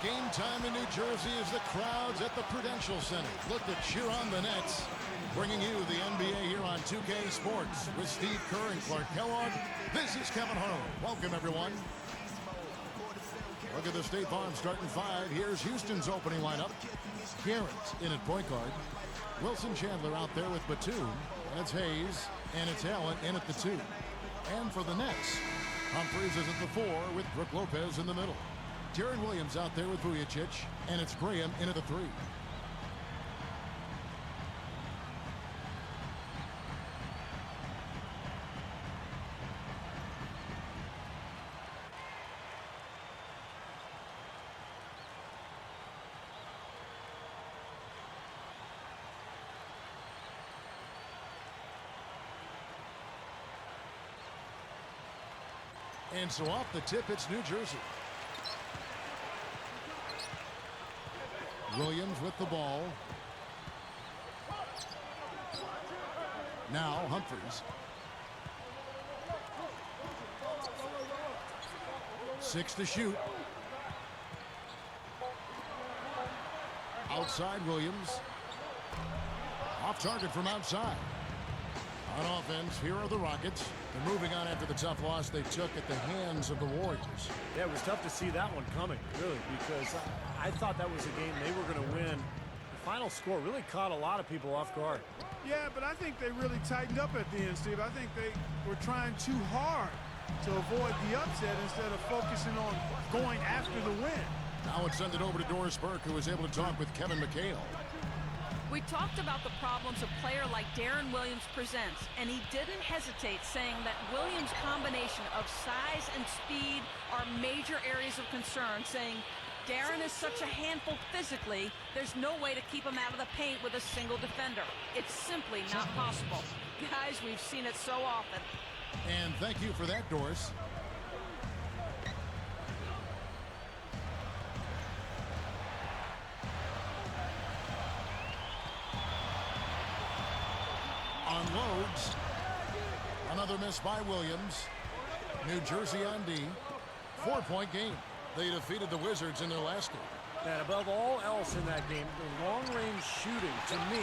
game time in New Jersey as the crowds at the Prudential Center look to cheer on the Nets. Bringing you the NBA here on 2K Sports with Steve Kerr and Clark Kellogg. This is Kevin Harlan. Welcome, everyone. Look at the State Farm starting five. Here's Houston's opening lineup. Garrett in at point guard. Wilson Chandler out there with Batum. That's Hayes. And it's Allen in at the 2. And for the Nets, Humphries is at the 4 with Brook Lopez in the middle. Deron Williams out there with Vujicic. And it's Graham in at the 3. And so off the tip, it's New Jersey. Williams with the ball. Now Humphries. 6 to shoot. Outside Williams. Off target from outside. On offense, here are the Rockets. They're moving on after the tough loss they took at the hands of the Warriors. Yeah, it was tough to see that one coming, really, because I thought that was a game they were going to win. The final score really caught a lot of people off guard. Yeah, but I think they really tightened up at the end, Steve. I think they were trying too hard to avoid the upset instead of focusing on going after the win. Now let's send it over to Doris Burke, who was able to talk with Kevin McHale. We talked about the problems a player like Deron Williams presents, and he didn't hesitate, saying that Williams' combination of size and speed are major areas of concern, saying Deron is such a handful physically, there's no way to keep him out of the paint with a single defender. It's simply not possible. Guys, we've seen it so often. And thank you for that, Doris. Unloads. Another miss by Williams. New Jersey on D. 4-point game. They defeated the Wizards in their last game. And above all else in that game, the long-range shooting, to me,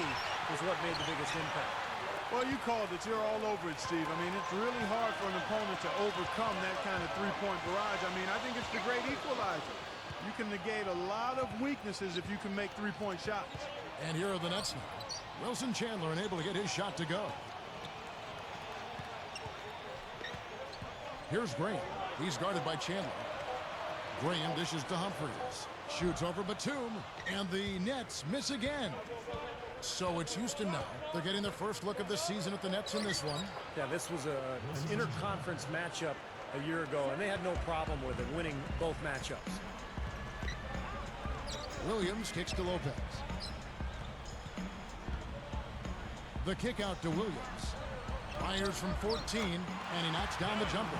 was what made the biggest impact. Well, you called it. You're all over it, Steve. I mean, it's really hard for an opponent to overcome that kind of three-point barrage. I mean, I think it's the great equalizer. You can negate a lot of weaknesses if you can make three-point shots. And here are the Nets now. Wilson Chandler unable to get his shot to go. Here's Graham. He's guarded by Chandler. Graham dishes to Humphries. Shoots over Batum. And the Nets miss again. So it's Houston now. They're getting their first look of the season at the Nets in this one. Yeah, this was an interconference matchup a year ago, and they had no problem with it, winning both matchups. Williams kicks to Lopez. The kick out to Williams. Fires from 14, and he knocks down the jumper.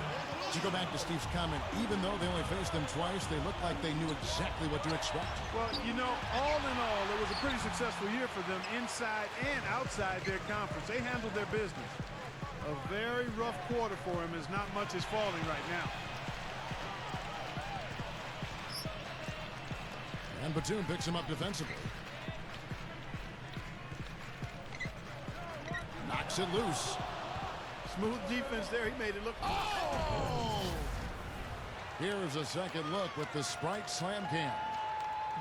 To go back to Steve's comment, even though they only faced them twice, they looked like they knew exactly what to expect. Well, you know, all in all, it was a pretty successful year for them inside and outside their conference. They handled their business. A very rough quarter for him, as not much is falling right now. And Batum picks him up defensively. Knocks it loose. Smooth defense there. He made it look... Oh! Here is a second look with the Sprite Slam Cam.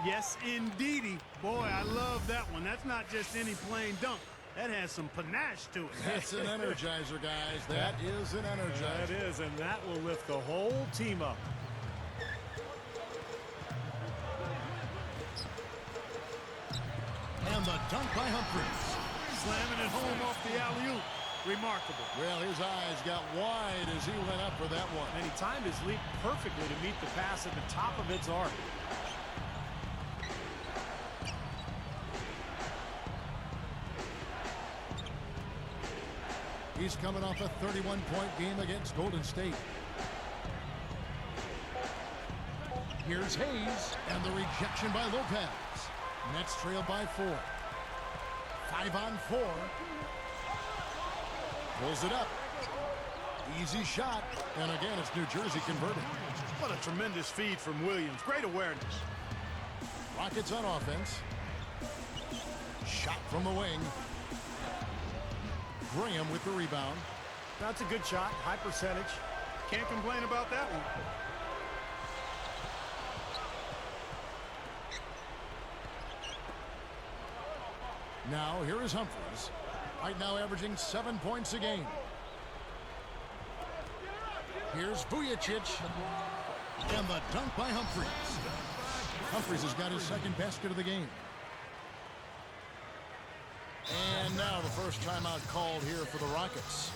Yes, indeedy. Boy, I love that one. That's not just any plain dunk. That has some panache to it. That's an energizer, guys. That is an energizer. That is, and that will lift the whole team up. And the dunk by Humphries. Slamming it home off the alley-oop. Remarkable. Well, his eyes got wide as he went up for that one. And he timed his leap perfectly to meet the pass at the top of its arc. He's coming off a 31-point game against Golden State. Here's Hayes, and the rejection by Lopez. Nets trail by 4. 5 on 4. Pulls it up. Easy shot. And again, it's New Jersey converting. What a tremendous feed from Williams. Great awareness. Rockets on offense. Shot from the wing. Graham with the rebound. That's a good shot. High percentage. Can't complain about that one. Now here is Humphries. Right now averaging 7 points a game. Here's Vujicic. And the dunk by Humphries. Humphries has got his second basket of the game. And now the first timeout called here for the Rockets.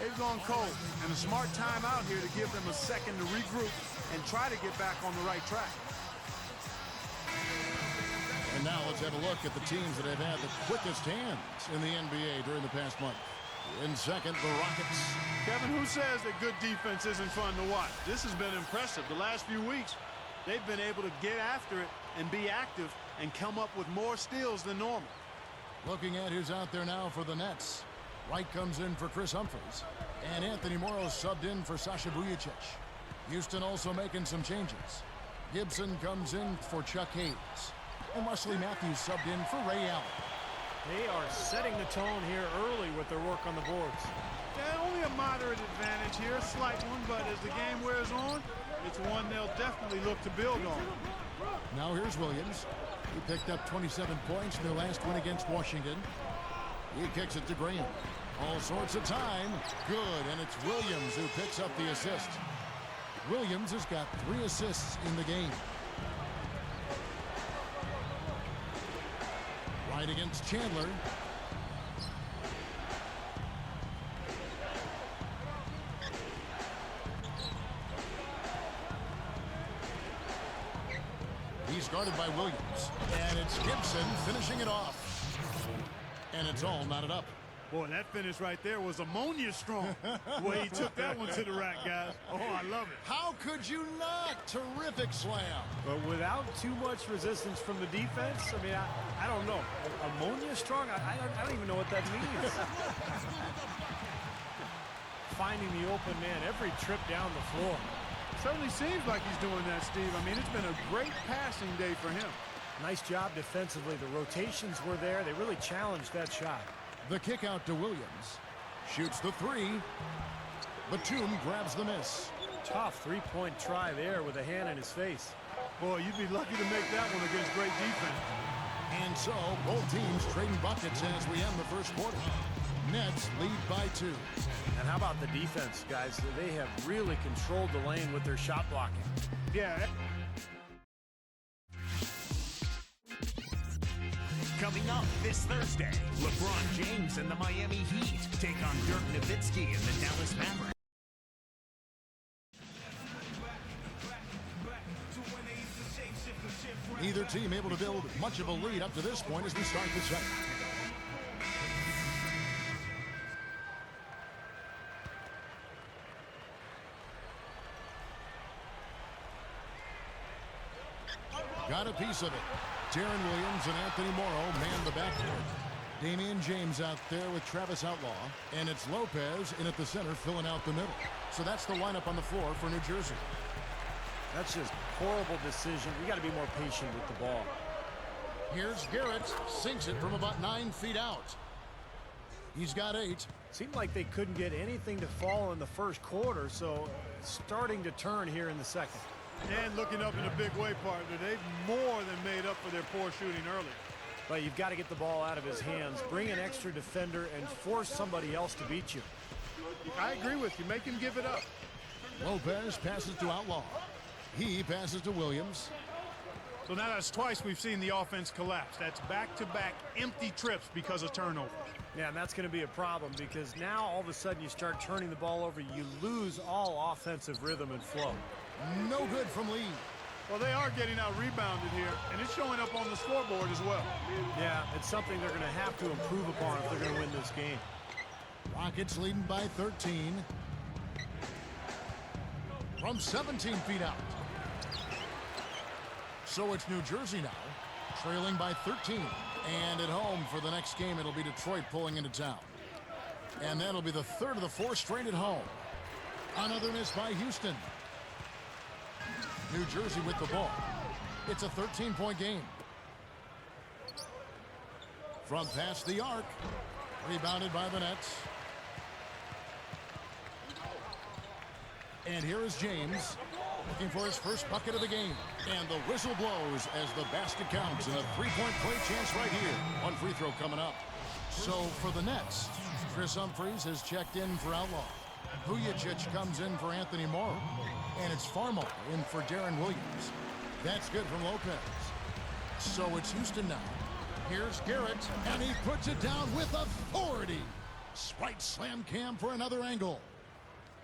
They've gone cold, and a smart timeout here to give them a second to regroup and try to get back on the right track. And now let's have a look at the teams that have had the quickest hands in the NBA during the past month. In second, the Rockets. Kevin, who says that good defense isn't fun to watch? This has been impressive. The last few weeks, they've been able to get after it and be active and come up with more steals than normal. Looking at who's out there now for the Nets. Wright comes in for Chris Humphries. And Anthony Morrow subbed in for Sasha Vujicic. Houston also making some changes. Gibson comes in for Chuck Hayes. And Wesley Matthews subbed in for Ray Allen. They are setting the tone here early with their work on the boards. Yeah, only a moderate advantage here, a slight one, but as the game wears on, it's one they'll definitely look to build on. Now here's Williams. He picked up 27 points in their last win against Washington. He kicks it to Graham. All sorts of time. Good, and it's Williams who picks up the assist. Williams has got 3 assists in the game. Right against Chandler. He's guarded by Williams. And it's Gibson finishing it off. And it's all knotted up. Boy, that finish right there was ammonia strong. The way he took that one to the rack, guys. Oh, I love it. How could you not? Terrific slam. But without too much resistance from the defense, I mean, I don't know. Ammonia strong? I don't even know what that means. Finding the open man every trip down the floor. Certainly seems like he's doing that, Steve. I mean, it's been a great passing day for him. Nice job defensively. The rotations were there. They really challenged that shot. The kick out to Williams. Shoots the 3. Batum grabs the miss. Tough three-point try there with a hand in his face. Boy, you'd be lucky to make that one against great defense. And so both teams trading buckets as we end the first quarter. Nets lead by 2. And how about the defense, guys? They have really controlled the lane with their shot blocking. Yeah. Coming up this Thursday, LeBron James and the Miami Heat take on Dirk Nowitzki and the Dallas Mavericks. Neither team able to build much of a lead up to this point as we start the second. Got a piece of it. Deron Williams and Anthony Morrow man the backcourt. Damian James out there with Travis Outlaw. And it's Lopez in at the center filling out the middle. So that's the lineup on the floor for New Jersey. That's just horrible decision. We got to be more patient with the ball. Here's Garrett. Sinks it from about 9 feet out. He's got 8. Seemed like they couldn't get anything to fall in the first quarter, so starting to turn here in the second. And looking up in a big way, partner. They've more than made up for their poor shooting earlier. But you've got to get the ball out of his hands, bring an extra defender, and force somebody else to beat you. I agree with you. Make him give it up. Lopez passes to Outlaw. He passes to Williams. So now that's twice we've seen the offense collapse. That's back-to-back empty trips because of turnovers. Yeah, and that's going to be a problem because now all of a sudden you start turning the ball over. You lose all offensive rhythm and flow. No good from Lee. Well, they are getting out rebounded here, and it's showing up on the scoreboard as well. Yeah, it's something they're going to have to improve upon if they're going to win this game. Rockets leading by 13. From 17 feet out. So it's New Jersey now, trailing by 13. And at home for the next game, it'll be Detroit pulling into town. And that'll be the third of the 4 straight at home. Another miss by Houston. New Jersey with the ball. It's a 13-point game. From past the arc. Rebounded by the Nets. And here is James looking for his first bucket of the game. And the whistle blows as the basket counts and a three-point play chance right here. One free throw coming up. So for the Nets, Chris Humphries has checked in for Outlaw. Vujicic comes in for Anthony Morrow. And it's Farmar in for Deron Williams. That's good from Lopez. So it's Houston now. Here's Garrett, and he puts it down with authority. Right slam cam for another angle.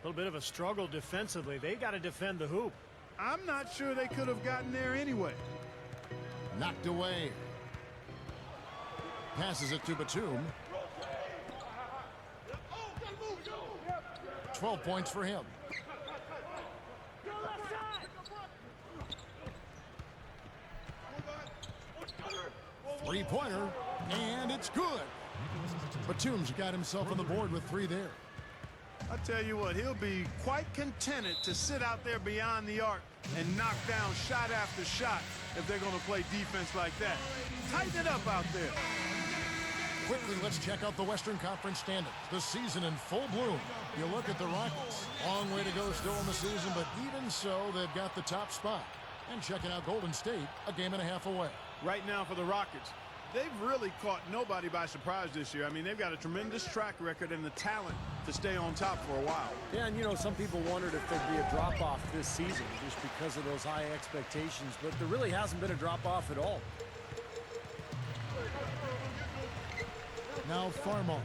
A little bit of a struggle defensively. They got to defend the hoop. I'm not sure they could have gotten there anyway. Knocked away. Passes it to Batum. 12 points for him. Three-pointer, and it's good. Batum's got himself on the board with 3 there. I tell you what, he'll be quite contented to sit out there beyond the arc and knock down shot after shot if they're going to play defense like that. Tighten it up out there. Quickly, let's check out the Western Conference standings. The season in full bloom. You look at the Rockets. Long way to go still in the season, but even so, they've got the top spot. And checking out Golden State, a game and a half away. Right now for the Rockets, they've really caught nobody by surprise this year. I mean, they've got a tremendous track record and the talent to stay on top for a while. Yeah, and you know, some people wondered if there'd be a drop-off this season just because of those high expectations, but there really hasn't been a drop-off at all. Now Farmar.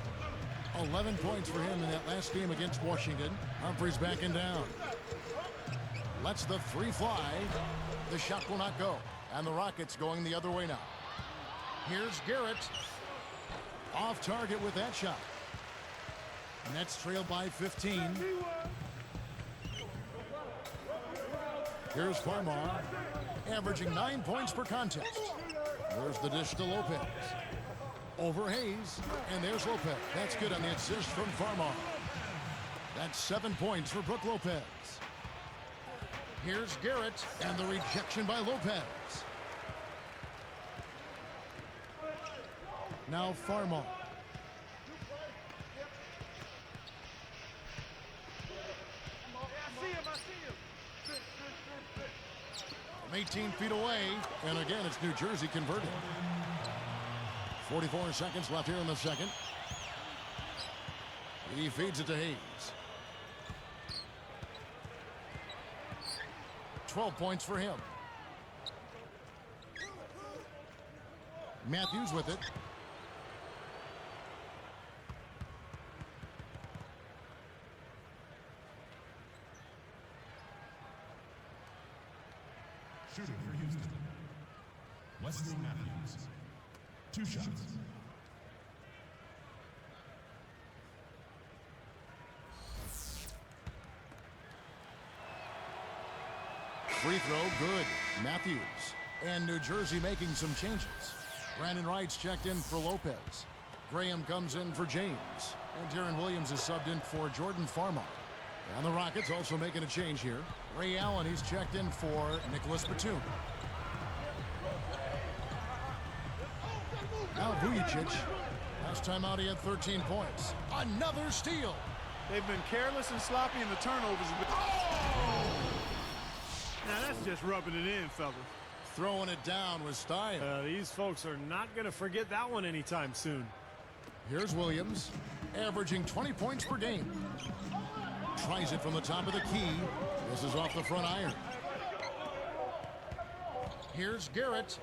11 points for him in that last game against Washington. Humphries backing down. Lets the three fly. The shot will not go. And the Rockets going the other way now. Here's Garrett. Off target with that shot. Nets trailed by 15. Here's Farmar, averaging 9 points per contest. There's the dish to Lopez. Over Hayes, and there's Lopez. That's good on the assist from Farmar. That's 7 points for Brook Lopez. Here's Garrett, and the rejection by Lopez. Now Farmar. From 18 feet away, and again, it's New Jersey converted. 44 seconds left here in the second. He feeds it to Hayes. 12 points for him. Matthews with it. Shooting for Houston, Wesley Matthews. 2 shots. Free throw, good. Matthews. And New Jersey making some changes. Brandon Wright's checked in for Lopez. Graham comes in for James. And Deron Williams is subbed in for Jordan Farmar. And the Rockets also making a change here. Ray Allen, he's checked in for Nicholas Batum. Now Vujicic. Last time out he had 13 points. Another steal. They've been careless and sloppy in the turnovers. Now that's just rubbing it in, fellas. Throwing it down with style. These folks are not going to forget that one anytime soon. Here's Williams, averaging 20 points per game. Tries it from the top of the key. This is off the front iron. Here's Garrett.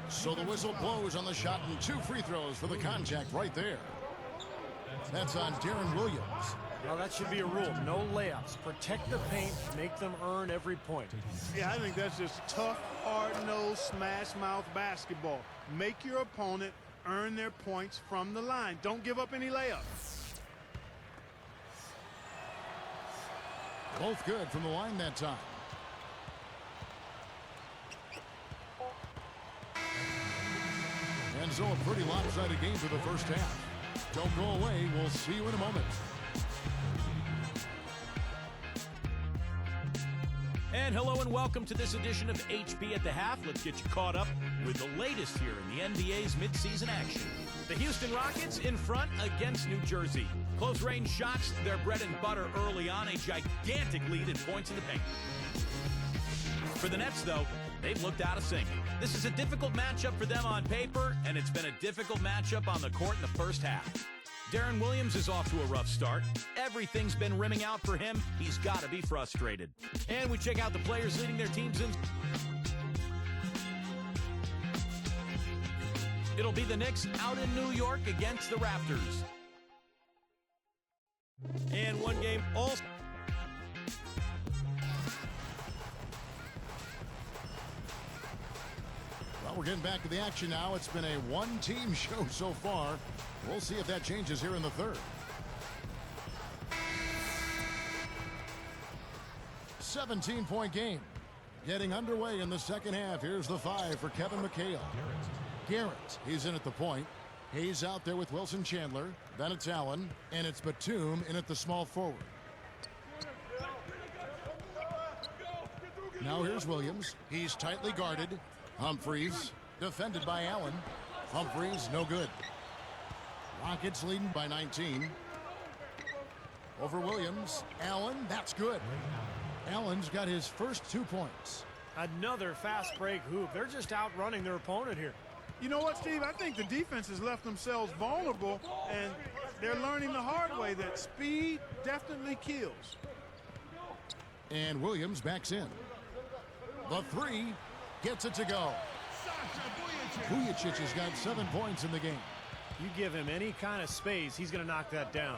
So the whistle blows on the shot and 2 free throws for the contact right there. That's on Deron Williams. Well, that should be a rule. No layups. Protect the paint. Make them earn every point. Yeah, I think that's just tough, hard-nosed, smash-mouth basketball. Make your opponent earn their points from the line. Don't give up any layups. Both good from the line that time. And so a pretty lopsided game for the first half. Don't go away. We'll see you in a moment. And hello and welcome to this edition of HP at the Half. Let's get you caught up with the latest here in the NBA's midseason action. The Houston Rockets in front against New Jersey. Close-range shots, their bread and butter early on, a gigantic lead in points in the paint. For the Nets, though, they've looked out of sync. This is a difficult matchup for them on paper, and it's been a difficult matchup on the court in the first half. Deron Williams is off to a rough start. Everything's been rimming out for him. He's got to be frustrated. And we check out the players leading their teams in. It'll be the Knicks out in New York against the Raptors. And one game all. Well, we're getting back to the action now. It's been a one-team show so far. We'll see if that changes here in the third. 17-point game. Getting underway in the second half. Here's the 5 for Kevin McHale. Garrett, he's in at the point. Hayes out there with Wilson Chandler. Then it's Allen, and it's Batum in at the small forward. Now here's Williams. He's tightly guarded. Humphries, defended by Allen. Humphries, no good. Rockets leading by 19. Over Williams. Allen, that's good. Allen's got his first 2 points. Another fast break hoop. They're just outrunning their opponent here. You know what, Steve? I think the defense has left themselves vulnerable, and they're learning the hard way that speed definitely kills. And Williams backs in. The 3 gets it to go. Vujacic has got 7 points in the game. You give him any kind of space, he's going to knock that down.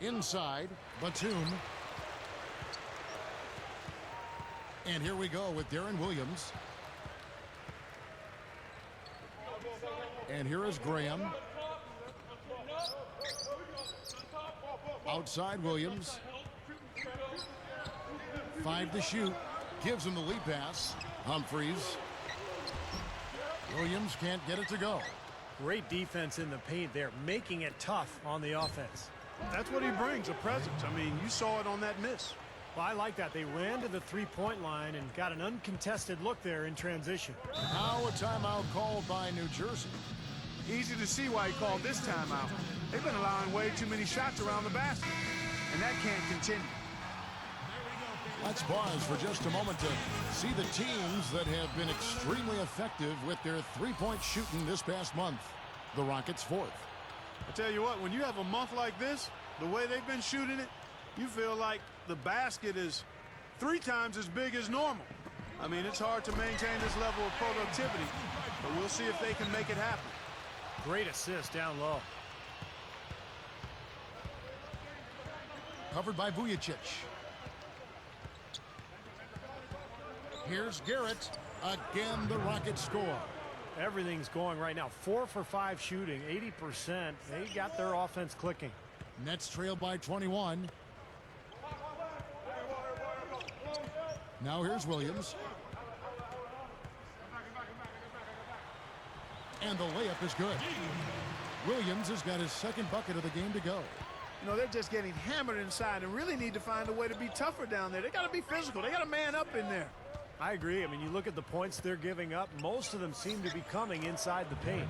Inside, Batum. And here we go with Deron Williams. And here is Graham. Outside Williams. 5 to shoot. Gives him the lead pass. Humphries. Williams can't get it to go. Great defense in the paint there, making it tough on the offense. That's what he brings, a presence. I mean, you saw it on that miss. Well, I like that. They ran to the three-point line and got an uncontested look there in transition. Now a timeout called by New Jersey. Easy to see why he called this timeout. They've been allowing way too many shots around the basket, and that can't continue. Let's pause for just a moment to see the teams that have been extremely effective with their three-point shooting this past month. The Rockets 4th. I tell you what, when you have a month like this, the way they've been shooting it, you feel like the basket is 3 times as big as normal. I mean, it's hard to maintain this level of productivity, but we'll see if they can make it happen. Great assist down low. Covered by Vujacic. Here's Garrett. Again, the Rockets score. Everything's going right now. 4 for 5 shooting, 80%. They got their offense clicking. Nets trail by 21. Now here's Williams. And the layup is good. Williams has got his second bucket of the game to go. You know, they're just getting hammered inside and really need to find a way to be tougher down there. They got to be physical. They got to man up in there. I agree. I mean, you look at the points they're giving up. Most of them seem to be coming inside the paint.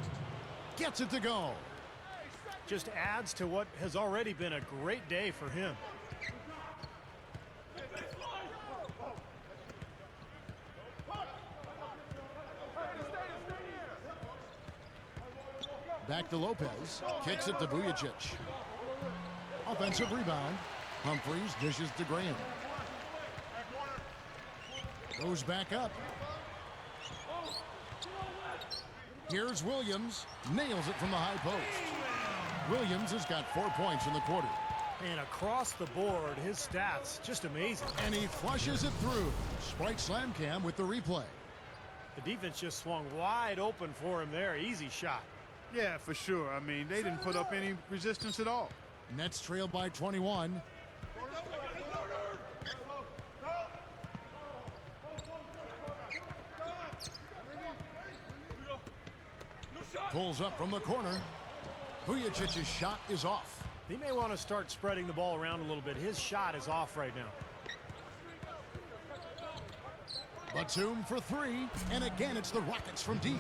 Gets it to go. Just adds to what has already been a great day for him. Back to Lopez. Kicks it to Vujacic. Offensive rebound. Humphries dishes to Graham. Goes back up. Here's Williams. Nails it from the high post. Williams has got 4 points in the quarter. And across the board, his stats, just amazing. And he flushes it through. Sprite Slam Cam with the replay. The defense just swung wide open for him there. Easy shot. Yeah, for sure. I mean, they didn't put up any resistance at all. Nets trail by 21. Pulls up from the corner. Vujacic's shot is off. He may want to start spreading the ball around a little bit. His shot is off right now. Batum for three, and again it's the Rockets from deep.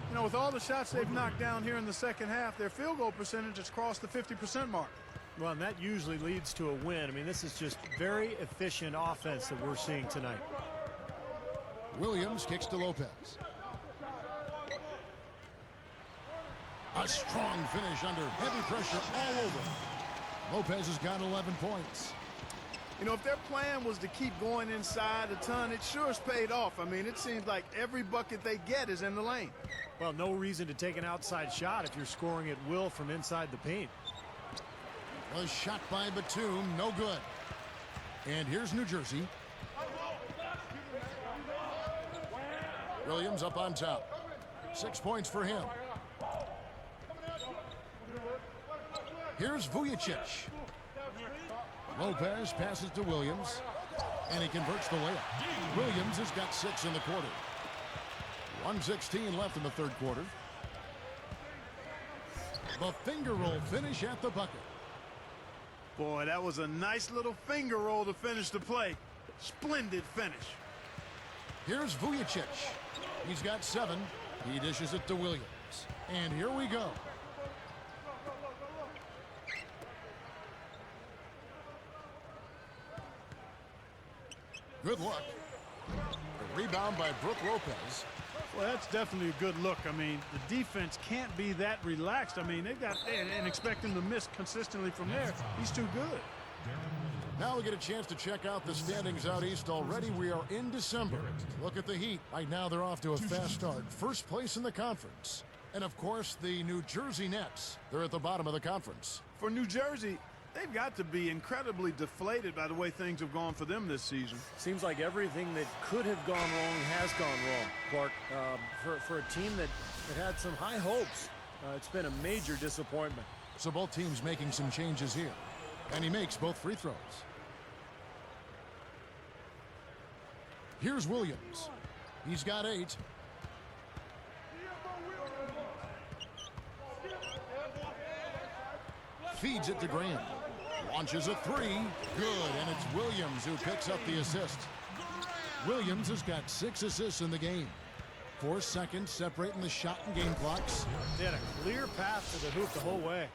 You know, with all the shots they've knocked down here in the second half, their field goal percentage has crossed the 50% mark. Well, and that usually leads to a win. I mean, this is just very efficient offense that we're seeing tonight. Williams kicks to Lopez. A strong finish under heavy pressure all over. Lopez has got 11 points. You know, if their plan was to keep going inside a ton, it sure has paid off. I mean, it seems like every bucket they get is in the lane. Well, no reason to take an outside shot if you're scoring at will from inside the paint. A shot by Batum, no good. And here's New Jersey. Williams up on top. 6 points for him. Here's Vujicic. Lopez passes to Williams, and he converts the layup. Williams has got 6 in the quarter. 1:16 left in the third quarter. The finger roll finish at the bucket. Boy, that was a nice little finger roll to finish the play. Splendid finish. Here's Vujicic. He's got 7. He dishes it to Williams. And here we go. Good luck. A rebound by Brook Lopez. Well, that's definitely a good look. I mean, the defense can't be that relaxed. I mean, and expect him to miss consistently from there. He's too good. Now we get a chance to check out the standings out east already. We are in December. Look at the Heat. Right now they're off to a fast start. First place in the conference. And of course, the New Jersey Nets. They're at the bottom of the conference. For New Jersey, they've got to be incredibly deflated by the way things have gone for them this season. Seems like everything that could have gone wrong has gone wrong, Clark. For a team that had some high hopes, it's been a major disappointment. So both teams making some changes here. And he makes both free throws. Here's Williams. He's got 8. Feeds it to Graham. Launches a 3. Good, and it's Williams who picks up the assist. Williams has got 6 assists in the game. 4 seconds separating the shot and game clocks. They had a clear path to the hoop the whole way.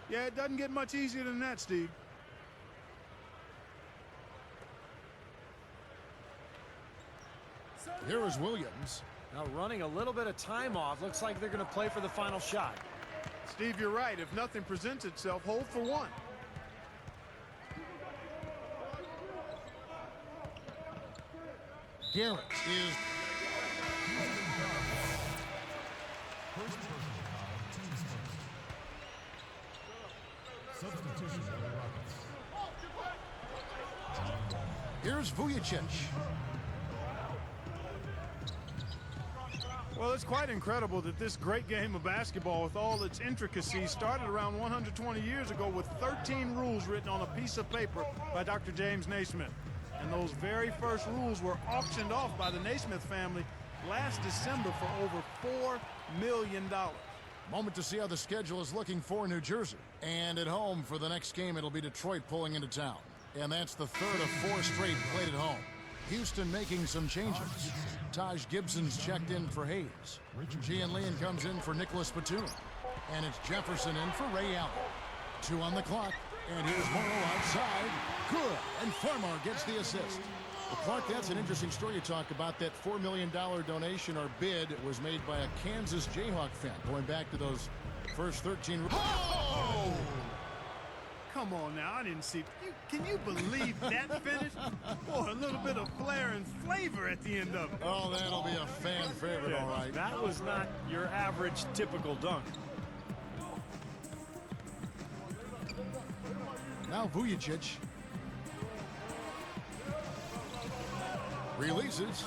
Yeah, it doesn't get much easier than that, Steve. Here is Williams. Now running a little bit of time off. Looks like they're going to play for the final shot. Steve, you're right. If nothing presents itself, hold for one. Garrett is... First personal foul, team's first. Substitution for the Rockets. Here's Vujicic. Well, it's quite incredible that this great game of basketball, with all its intricacies, started around 120 years ago with 13 rules written on a piece of paper by Dr. James Naismith. And those very first rules were auctioned off by the Naismith family last December for over $4 million. Moment to see how the schedule is looking for New Jersey. And at home for the next game, it'll be Detroit pulling into town. And that's the third of 4 straight played at home. Houston making some changes. Taj Gibson's checked in for Hayes. Gian Leon comes in for Nicholas Batum. And it's Jefferson in for Ray Allen. 2 on the clock. And here's Morrow outside. Good. And Farmar gets the assist. Well, Clark, that's an interesting story you talk about. That $4 million donation or bid was made by a Kansas Jayhawk fan, going back to those first 13. Oh! Come on now, I didn't see. Can you believe that finish? Boy, a little bit of flair and flavor at the end of it. Oh, that'll be a fan favorite, all right. That was not your average typical dunk. Now Vujicic releases.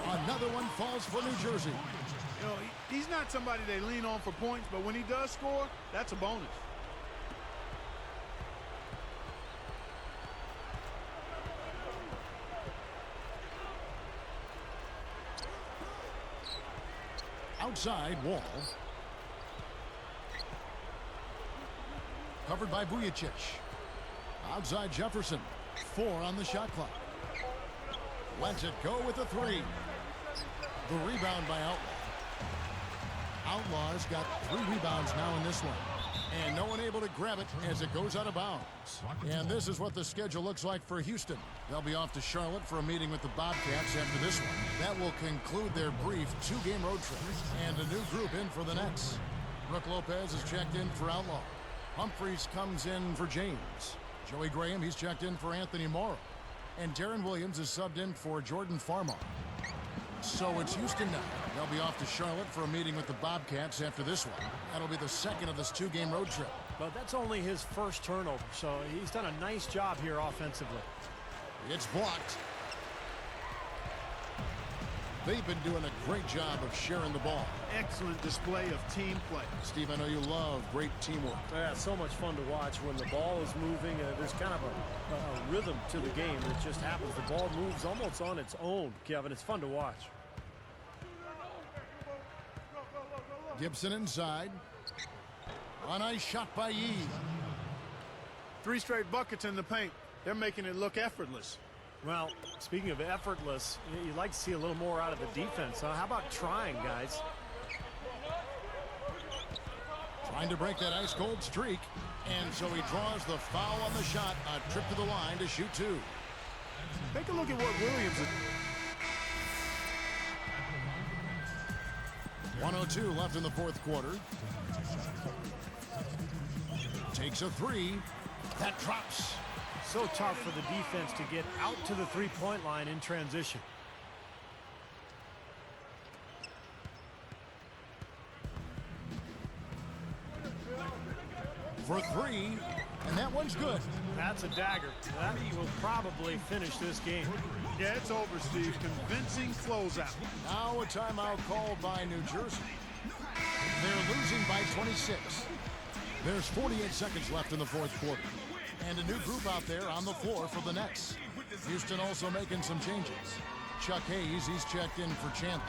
Another one falls for New Jersey. You know, he's not somebody they lean on for points, but when he does score, that's a bonus. Outside, Wall. Covered by Vujicic. Outside Jefferson. 4 on the shot clock. Lets it go with the three. The rebound by Outlaw. Outlaw's got 3 rebounds now in this one. And no one able to grab it as it goes out of bounds. And this is what the schedule looks like for Houston. They'll be off to Charlotte for a meeting with the Bobcats after this one. That will conclude their brief 2-game road trip. And a new group in for the Nets. Brooke Lopez is checked in for Outlaw. Humphreys comes in for James. Joey Graham, he's checked in for Anthony Morrow. And Deron Williams is subbed in for Jordan Farmar. So it's Houston now. They'll be off to Charlotte for a meeting with the Bobcats after this one. That'll be the second of this 2-game road trip. But that's only his first turnover, so he's done a nice job here offensively. It's blocked. They've been doing a great job of sharing the ball. Excellent display of team play. Steve, I know you love great teamwork. Yeah, so much fun to watch when the ball is moving. There's kind of a rhythm to the game that just happens. The ball moves almost on its own, Kevin. It's fun to watch. Gibson inside. A nice shot by Yee. 3 straight buckets in the paint. They're making it look effortless. Well, speaking of effortless, you'd like to see a little more out of the defense. How about trying, guys? Trying to break that ice-cold streak. And so he draws the foul on the shot. A trip to the line to shoot 2. Take a look at what Williams is. 1:02 left in the fourth quarter. Takes a 3. That drops. So tough for the defense to get out to the three-point line in transition. For 3. And that one's good. That's a dagger. That will probably finish this game. Yeah, it's over, Steve. Convincing closeout. Now a timeout called by New Jersey. They're losing by 26. There's 48 seconds left in the fourth quarter. And a new group out there on the floor for the Nets. Houston also making some changes. Chuck Hayes, he's checked in for Chandler.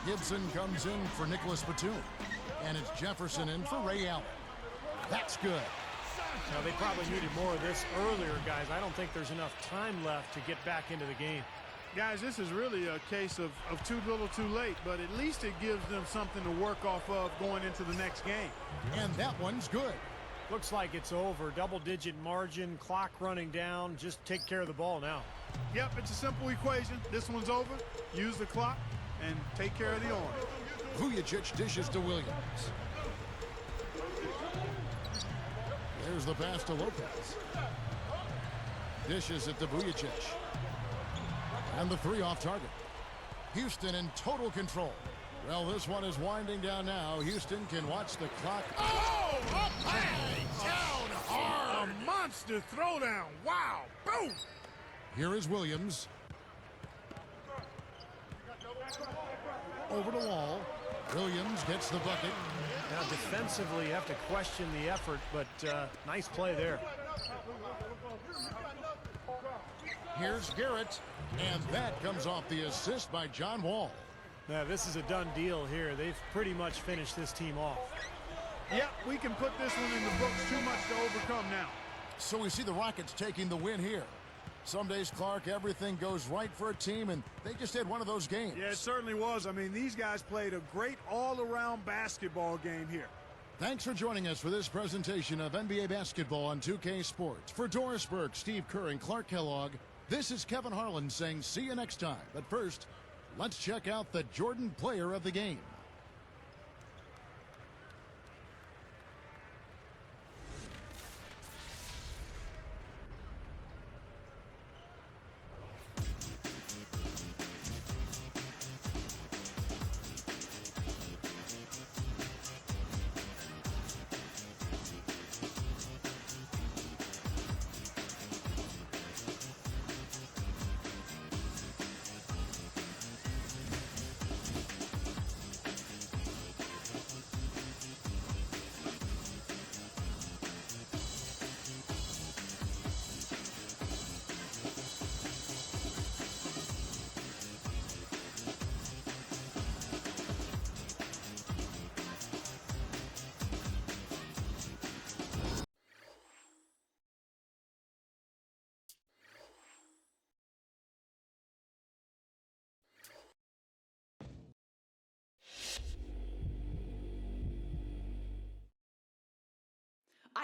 Gibson comes in for Nicholas Batum. And it's Jefferson in for Ray Allen. That's good. Now, they probably needed more of this earlier, guys. I don't think there's enough time left to get back into the game. Guys, this is really a case of too little too late, but at least it gives them something to work off of going into the next game. And that one's good. Looks like it's over. Double-digit margin, clock running down. Just take care of the ball now. Yep, it's a simple equation. This one's over. Use the clock and take care of the orange. Vujacic dishes to Williams. There's the pass to Lopez. Dishes it to Vujacic. And the 3 off target. Houston in total control. Well, this one is winding down now. Houston can watch the clock. Oh, up high, down hard. A monster throwdown. Wow, boom. Here is Williams. Over to Wall. Williams gets the bucket. Now, defensively, you have to question the effort, but nice play there. Here's Garrett. And that comes off the assist by John Wall. Now, this is a done deal here. They've pretty much finished this team off. Yep, we can put this one in the books. Too much to overcome now. So we see the Rockets taking the win here. Some days, Clark, everything goes right for a team, and they just had one of those games. Yeah, it certainly was. I mean, these guys played a great all-around basketball game here. Thanks for joining us for this presentation of NBA basketball on 2K Sports. For Doris Burke, Steve Kerr, and Clark Kellogg, this is Kevin Harlan saying see you next time. But first, let's check out the Jordan player of the game.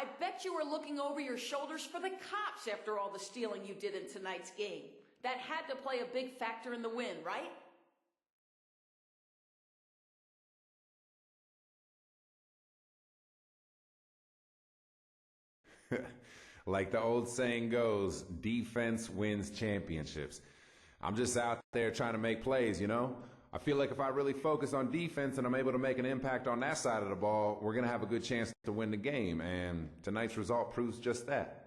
I bet you were looking over your shoulders for the cops after all the stealing you did in tonight's game. That had to play a big factor in the win, right? Like the old saying goes, defense wins championships. I'm just out there trying to make plays, you know? I feel like if I really focus on defense and I'm able to make an impact on that side of the ball, we're going to have a good chance to win the game, and tonight's result proves just that.